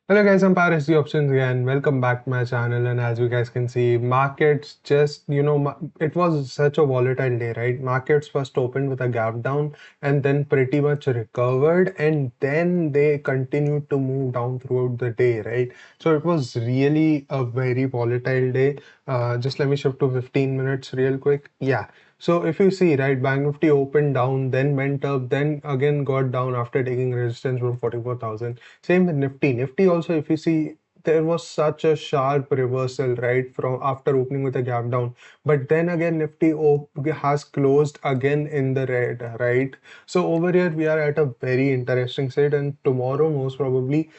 Hello guys, I'm Paris the Options again. Welcome back to my channel. And as you guys can see, markets just, it was such a volatile day, right? Markets first opened with a gap down and then pretty much recovered and then they continued to move down throughout the day, right? So it was really a very volatile day. Just let me shift to 15 minutes real quick. Yeah. So if you see, right, Bank Nifty opened down, then went up, then again got down after taking resistance from 44,000. Same with Nifty. Nifty also, if you see, there was such a sharp reversal, right, from after opening with a gap down. But then again, Nifty has closed again in the red, right? So over here, we are at a very interesting state, and tomorrow, most probably,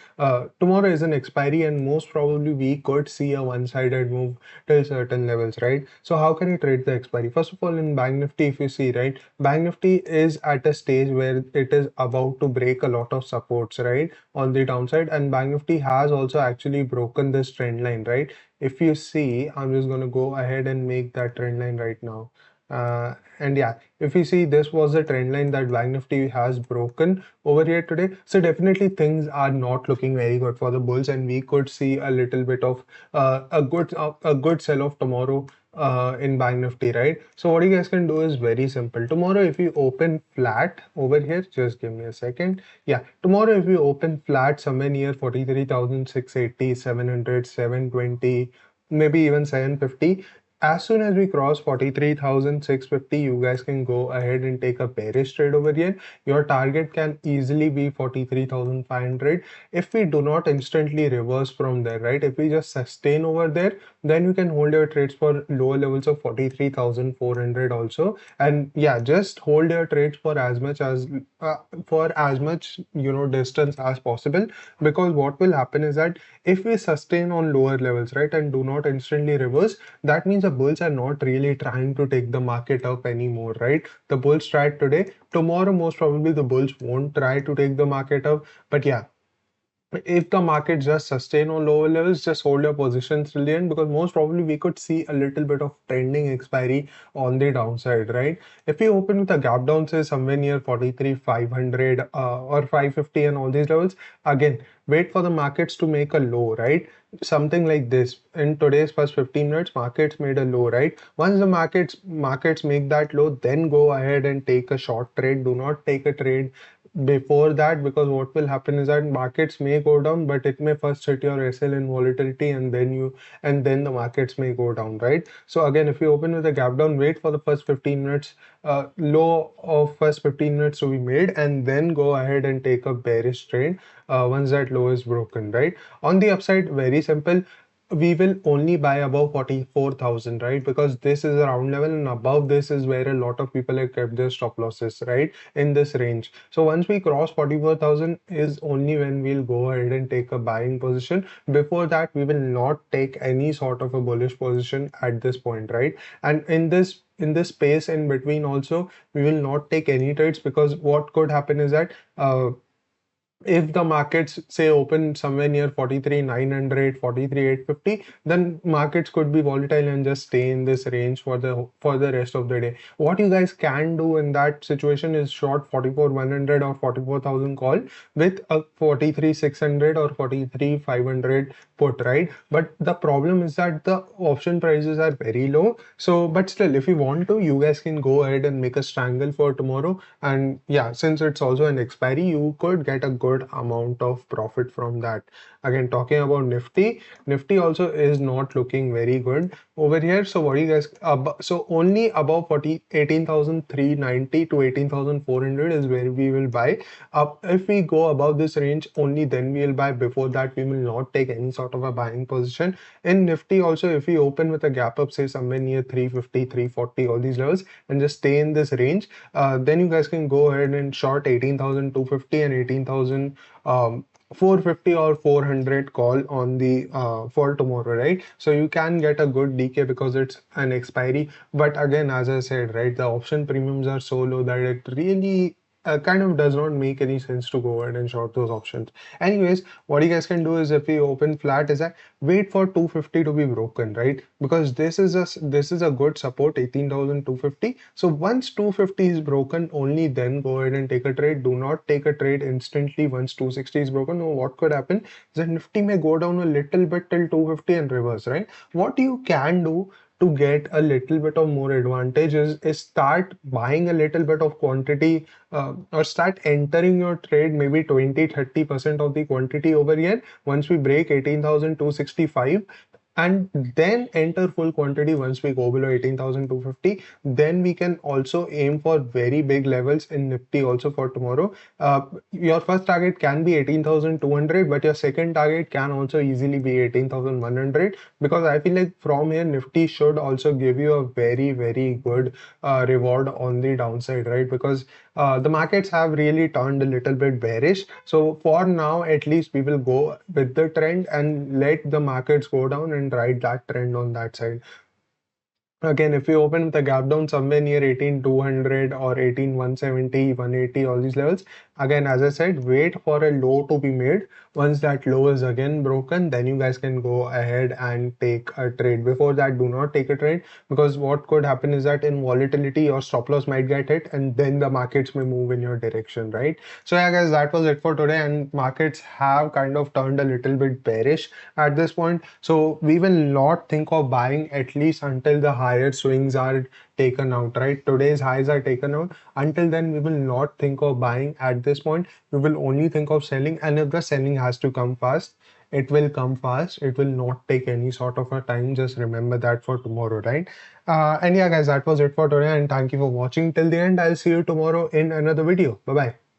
tomorrow is an expiry, and most probably we could see a one-sided move till certain levels, right? So how can you trade the expiry? First of all, in Bank Nifty, if you see, right, Bank Nifty is at a stage where it is about to break a lot of supports, right, on the downside, and Bank Nifty has also actually broken this trend line, right? If you see, I'm just going to go ahead and make that trend line right now. And yeah, if you see, this was the trend line that Bank Nifty has broken over here today. So definitely things are not looking very good for the bulls, and we could see a little bit of a good sell off tomorrow in Bank Nifty, right? So what you guys can do is very simple. Tomorrow, if you open flat over here, just give me a second. Yeah, tomorrow if you open flat somewhere near 43,680, 700, 720, maybe even 750, as soon as we cross 43,650, you guys can go ahead and take a bearish trade over here. Your target can easily be 43,500. If we do not instantly reverse from there, right? If we just sustain over there, then you can hold your trades for lower levels of 43,400 also. And yeah, just hold your trades uh, for as much distance as possible, because what will happen is that if we sustain on lower levels, right, and do not instantly reverse, that means the bulls are not really trying to take the market up anymore, right? The bulls tried today. Tomorrow, most probably the bulls won't try to take the market up. But yeah, if the market just sustain on lower levels, just hold your positions till the end, because most probably we could see a little bit of trending expiry on the downside, right? If we open with a gap down, say somewhere near 43,500 or 550 and all these levels, again, wait for the markets to make a low, right? Something like this. In today's first 15 minutes, markets made a low, right? Once the markets make that low, then go ahead and take a short trade. Do not take a trade before that, because what will happen is that markets may go down, but it may first hit your SL in volatility, and then the markets may go down, right? So again, if you open with a gap down, wait for the first 15 minutes low of first 15 minutes to be made, and then go ahead and take a bearish trade once that low is broken, right? On the upside, very simple, we will only buy above 44,000, right? Because this is a round level, and above this is where a lot of people have kept their stop losses, right, in this range. So once we cross 44,000 is only when we'll go ahead and take a buying position. Before that, we will not take any sort of a bullish position at this point, right? And in this space in between also, we will not take any trades, because what could happen is that if the markets say open somewhere near 43,900, 43,850, then markets could be volatile and just stay in this range for the rest of the day. What you guys can do in that situation is short 44,100 or 44,000 call with a 43,600 or 43,500 put, right? But the problem is that the option prices are very low. So but still, if you want to, you guys can go ahead and make a strangle for tomorrow. And yeah, since it's also an expiry, you could get a good amount of profit from that. Again, talking about Nifty also is not looking very good over here. So what do you guys so only above 18,390 to 18,400 is where we will buy up. If we go above this range, only then we will buy. Before that, we will not take any sort of a buying position. In Nifty also, if we open with a gap up, say somewhere near 350, 340, all these levels, and just stay in this range, then you guys can go ahead and short 18,250 and 18,000 450 or 400 call on the for tomorrow, right? So you can get a good DK because it's an expiry. But again, as I said, right, the option premiums are so low that it really kind of does not make any sense to go ahead and short those options. Anyways, what you guys can do is if we open flat is that wait for 250 to be broken, right? Because this is a good support 18,250. So once 250 is broken, only then go ahead and take a trade. Do not take a trade instantly once 260 is broken. No, what could happen is that Nifty may go down a little bit till 250 and reverse, right? What you can do to get a little bit of more advantage is start buying a little bit of quantity, or start entering your trade maybe 20-30% of the quantity over here once we break 18,265, and then enter full quantity once we go below 18,250. Then we can also aim for very big levels in Nifty also for tomorrow. Your first target can be 18,200, but your second target can also easily be 18,100, because I feel like from here Nifty should also give you a very good reward on the downside, right? Because the markets have really turned a little bit bearish. So for now, at least we will go with the trend and let the markets go down and ride that trend on that side. Again, if we open with a gap down somewhere near 18,200 or 18,170, 180, all these levels, again, as I said, wait for a low to be made. Once that low is again broken, then you guys can go ahead and take a trade. Before that, do not take a trade, because what could happen is that in volatility, your stop loss might get hit and then the markets may move in your direction, right? So yeah, guys, that was it for today, and markets have kind of turned a little bit bearish at this point. So we will not think of buying at least until the higher swings are taken out, right? Today's highs are taken out. Until then, we will not think of buying at this point. We will only think of selling, and if the selling has to come fast, it will come fast. It will not take any sort of a time. Just remember that for tomorrow, right? And yeah, guys, that was it for today, and thank you for watching till the end. I'll see you tomorrow in another video. Bye bye.